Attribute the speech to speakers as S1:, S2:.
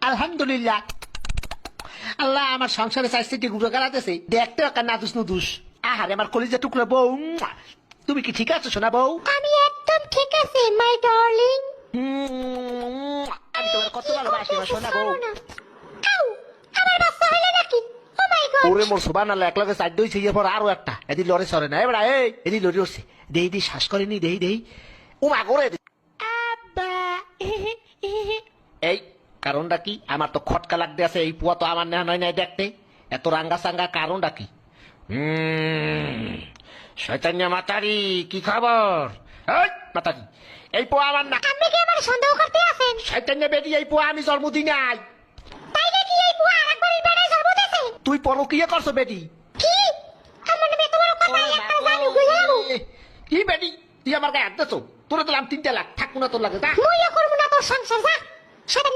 S1: আলহামদুলিল্লাহ। আল্লাহ আমার সংসারে চাইছিটি ঘুরে গাড়াতেছে, দেখতে একটা নাদুস নুদুস। আহারে আমার কলিজা টুকরা বউ, তুমি কি ঠিক আছো সোনা বউ?
S2: আমি একদম ঠিক আছি মাই ডার্লিং।
S1: আমি তোমার কত ভালোবাসি আমার সোনা বউ।
S2: আমার বাচ্চা হইলো নাকি? ও মাই গড।
S1: ওরে মোর সুবহানাল্লাহ, এক লগে 4 দইছে এরপর আরো একটা এদি লরে সরে না এবড়া, এই এদি লরি উঠছে, দেই দেই শ্বাস করেনি, দেই দেই ও মা করে
S2: আব্বা
S1: এই কারণটা কি? আমার তো খটকা লাগতে আছে, এই পুয়া তো আমার নেওয়া নয় নাই দেখতে, এত রাঙ্গা সাঙ্গা কারণটা কি? শয়তান্য মাতারি, কি খবর? এই মাতারি, এই পোয়া আমার না।
S2: আপনি কি আমার সন্দেহ করতে আছেন?
S1: শয়তান্য বেটি, এই পোয়া আমি জন্মদিনে আই।
S2: তাই নাকি? এই বুয়া আরেকবারের বেড়ায় জন্ম দিয়েছে?
S1: তুই পরকিয়া করছো বেটি?
S2: কি? আমার নামে তোমার কথা একটা জানি বুঝাবো।
S1: কি বেটি, তুই আমার গায়ে হাত দিছো? তোরা দিলাম 3 লাখ, থাকবো না তোর লাগে, যা।
S2: মুইও করব না তোর সংসার, যা। শয়তান।